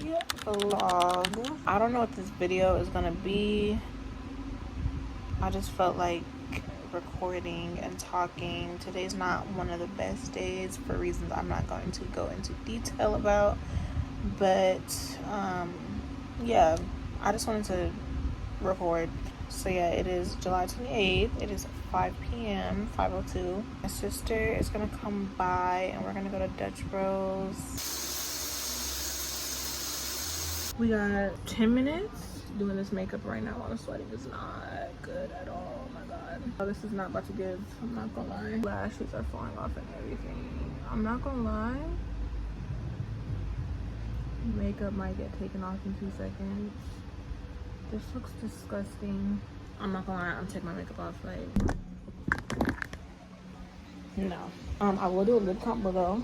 vlog. I don't know what this video is gonna be. I just felt like recording and talking. Today's not one of the best days for reasons I'm not going to go into detail about, but yeah, I just wanted to record. So yeah, it is July 28th. It is 5 p.m. 5:02. My sister is gonna come by and we're gonna go to Dutch Bros. We got 10 minutes doing this makeup right now while the sweating is not good at all. Oh my god. Oh, this is not about to give. I'm not gonna lie. Lashes are falling off and everything. I'm not gonna lie. Makeup might get taken off in 2 seconds. This looks disgusting. I'm not gonna lie. I'm taking my makeup off. Like, no. I will do a lip combo though.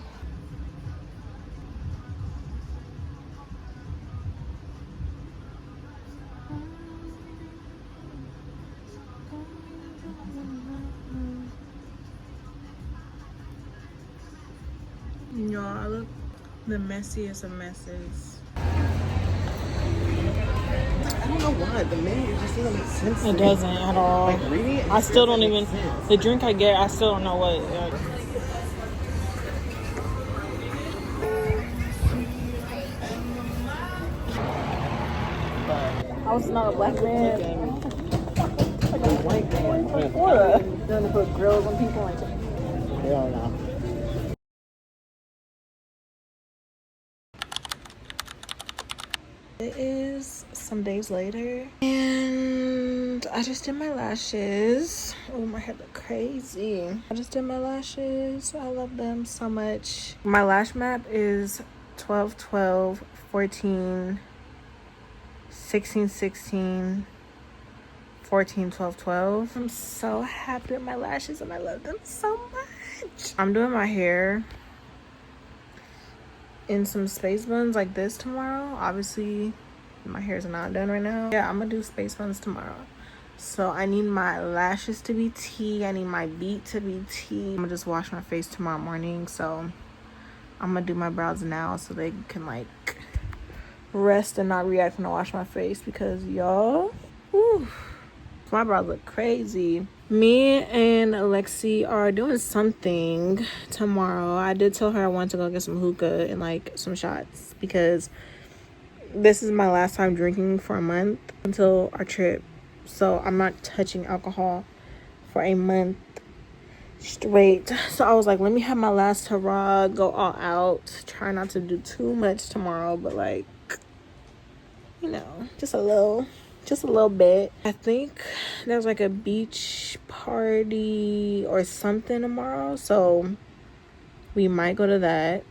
Y'all, I look the messiest of messes. I don't know why the menu just doesn't make sense. It doesn't at all. Like reading it, I still don't even. The drink I get, I still don't know what. I was not a black man. Like a white man. What? Trying to put grills on people like. Hell no. It is some days later and I just did my lashes. Oh, my hair look crazy. I just did my lashes. I love them so much. My lash map is 12 12 14 16 16 14 12 12. I'm so happy with my lashes and I love them so much. I'm doing my hair in some space buns like this tomorrow. Obviously my hair's not done right now. Yeah, I'm gonna do space buns tomorrow. So I need my lashes to be tea. I need my beat to be tea. I'm gonna just wash my face tomorrow morning. So I'm gonna do my brows now so they can like rest and not react when I wash my face, because y'all, my brows look crazy. Me and Alexi are doing something tomorrow. I did tell her I wanted to go get some hookah and like some shots, because this is my last time drinking for a month until our trip. So I'm not touching alcohol for a month straight. So I was like, let me have my last hurrah, go all out. Try not to do too much tomorrow, but like, you know, just a little bit. I think there's like a beach party or something tomorrow, so we might go to that.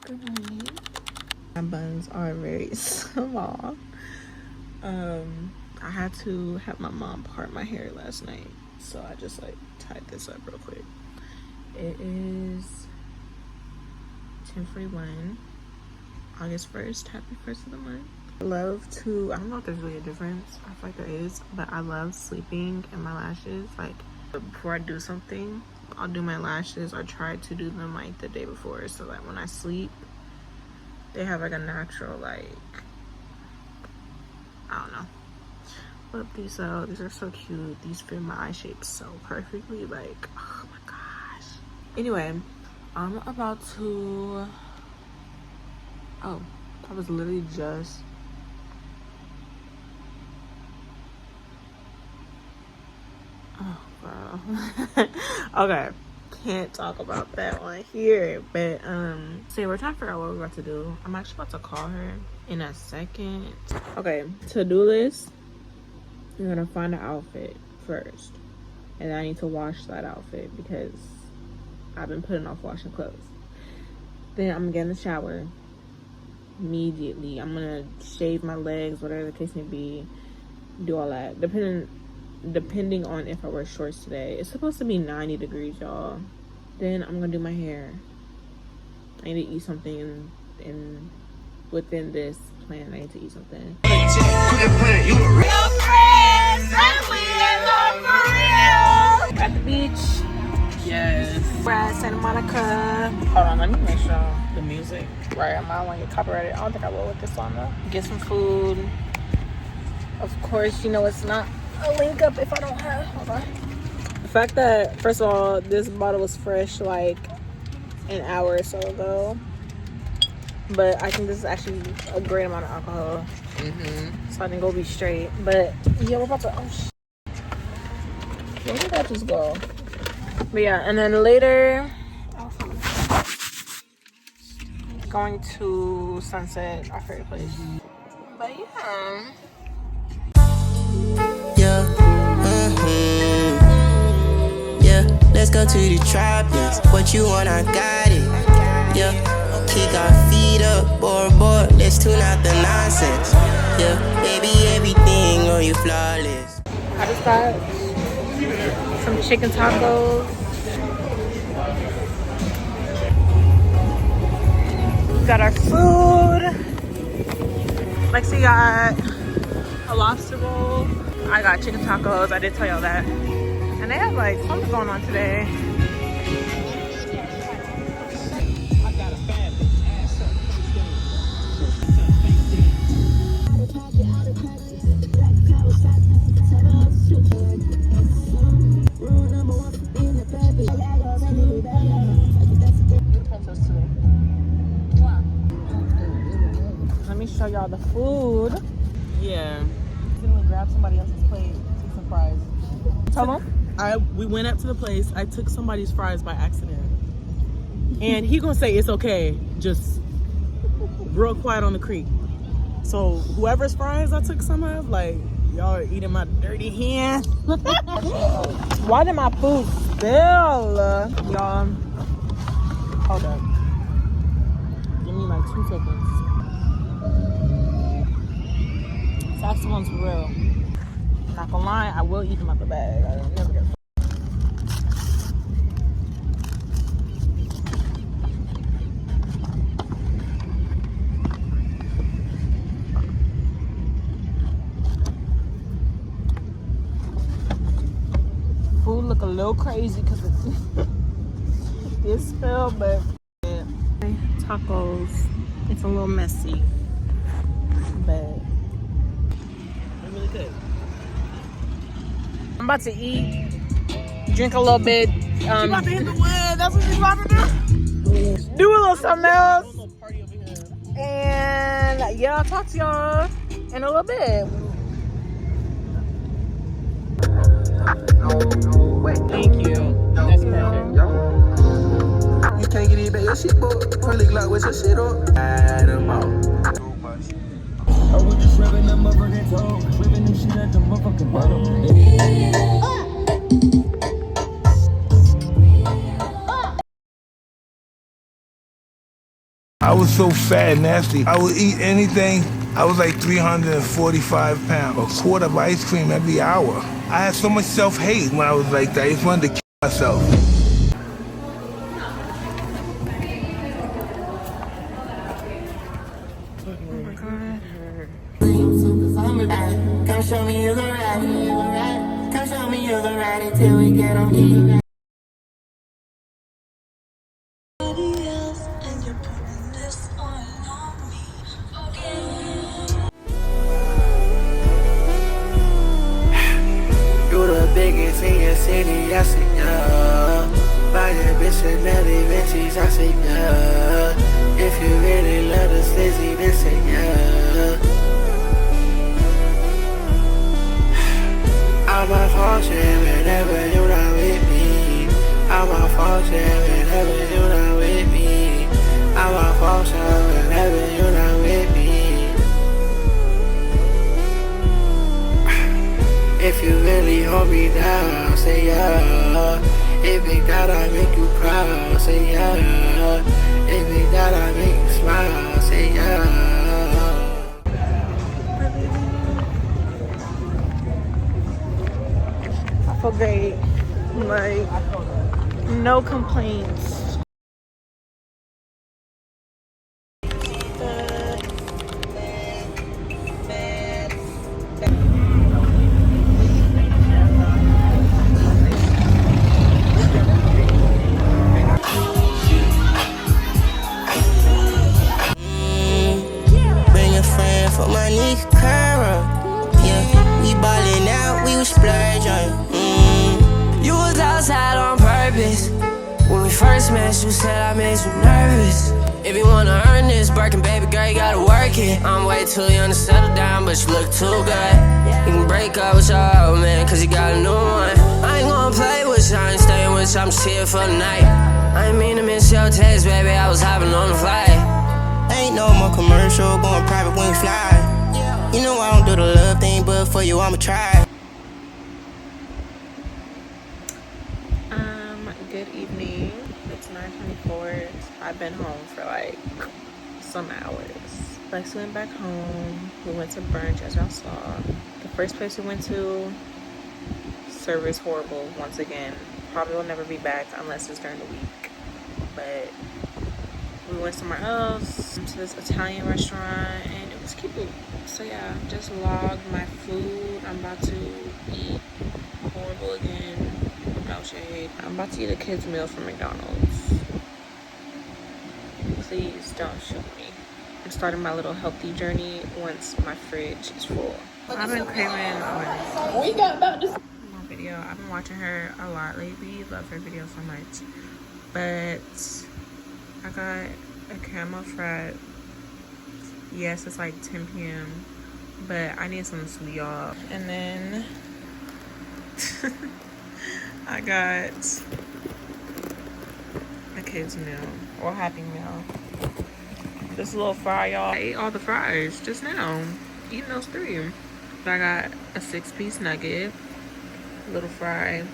Good morning. My buns are very small. I had to have my mom part my hair last night, so I just like tied this up real quick. It is 10:41. August 1st. Happy 1st of the month. I love to, I don't know if there's really a difference. I feel like there is, but I love sleeping in my lashes. Like, before I do something, I'll do my lashes. I try to do them like the day before, so that when I sleep, they have like a natural, like, I don't know. But these are so cute. These fit my eye shape so perfectly. Like, oh my gosh. Anyway, I'm about to, oh, I was literally just, oh girl. Okay, can't talk about that one here, but so we're trying to figure out what we're about to do. I'm actually about to call her in a second. Okay, to-do list, you're gonna find an outfit first, and I need to wash that outfit because I've been putting off washing clothes. Then I'm gonna get in the shower immediately. I'm gonna shave my legs, whatever the case may be, do all that, depending on if I wear shorts today. It's supposed to be 90 degrees, y'all. Then I'm gonna do my hair. I need to eat something, and within this plan I need to eat something. At the beach. Yes. We're at Santa Monica. Hold on, let me make sure The music. Right, I might want to get copyrighted. I don't think I will with this song though. Get some food. Of course, you know it's not a link up if I don't have. Hold on. The fact that, first of all, this bottle was fresh like an hour or so ago. But I think this is actually a great amount of alcohol. So I think we'll be straight. But yeah, we're about to. Oh shit. Where did that just go? But yeah, and then later. Going to Sunset, our favorite place. But yeah. Yeah. Yeah, let's go to the tropics. What you want, I got it. Yeah, kick our feet up, board, let's tune out the nonsense. Yeah, baby, everything on you flawless. I just got some chicken tacos. We got our food. Lexi got a lobster roll. I got chicken tacos. I did tell y'all that. And they have like something going on today. Let me show y'all the food. Yeah. Accidentally grabbed somebody else's plate, took some fries. Tell them. We went up to the place. I took somebody's fries by accident, and he gonna say it's okay, just real quiet on the creek. So whoever's fries I took some of, like y'all are eating my dirty hand. Why did my food spill? Y'all, Hold up. Give me like 2 seconds. That's the ones for real. Not gonna lie, I will eat them out the bag. I don't never get. Food look a little crazy because it's spilled, but yeah. Tacos. It's a little messy, but They're really good. I'm about to eat, drink a little bit. You about to hit the wood. That's what you about to do. Do a little something else. A little party over here. And yeah, I'll talk to y'all in a little bit. Thank you. That's perfect. You can't get it back, your shit, boy. Probably like with your shit up. Add them out. I was just rapping that motherfucking toe, whipping this shit at the motherfucking bottom. I was so fat and nasty. I would eat anything. I was like 345 pounds. A quart of ice cream every hour. I had so much self-hate when I was like that. I just wanted to kill myself. Come show me you're the right. Come show me you're the right until we get on me. You the biggest in your city, I see ya. Buy your bitch and Nelly Vinci, I see ya. If you really love the slizzy, then say yeah. I'm a function whenever you're not with me. I'm a function whenever you're not with me. I'm a function whenever you're not with me. If you really hold me down, say yeah. If it that I make you proud, say yeah. If it that I make you smile, say yeah. I feel great. Like, no complaints. first met you, said I made you nervous. If you wanna earn this, Birkin, baby girl, you gotta work it. I'm way too young to settle down, but you look too good. You can break up with your old man, cause you got a new one. I ain't gonna play with you, I ain't staying with you, I'm just here for the night. I ain't mean to miss your text, baby, I was hopping on the flight. Ain't no more commercial, going private when you fly. You know I don't do the love thing, but for you I'ma try. Good evening. It's 9:24. I've been home for like some hours. Lex went back home. We went to brunch, as y'all saw. The first place we went to, service horrible once again. Probably will never be back unless it's during the week. But we went somewhere else, to this Italian restaurant, and it was cute. So yeah, just logged my food. I'm about to eat horrible again. No shade. I'm about to eat a kid's meal from McDonald's. Please don't shoot me. I'm starting my little healthy journey once my fridge is full. I've been craving my video. I've been watching her a lot lately. Love her video so much. But I got a caramel frat. Yes, it's like 10 p.m. But I need something sweet, y'all. And then I got a kid's meal or Happy Meal. This little fry, y'all. I ate all the fries just now. Eating those 3. I got a 6-piece nugget, little fry,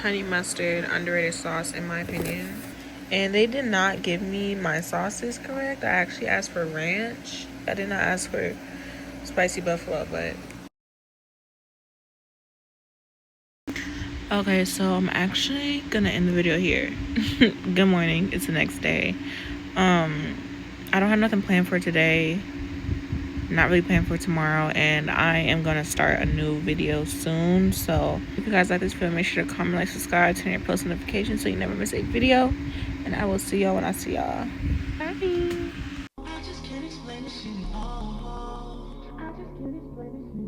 honey mustard, underrated sauce in my opinion. And they did not give me my sauces correct. I actually asked for ranch. I did not ask for spicy buffalo, but okay, so I'm actually gonna end the video here. Good morning, it's the next day. I don't have nothing planned for today, not really planned for tomorrow, and I am gonna start a new video soon. So if you guys like this video, make sure to comment, like, subscribe, turn your post notifications so you never miss a video, and I will see y'all when I see y'all. Bye. I just can't explain this anymore. I just can't explain this anymore.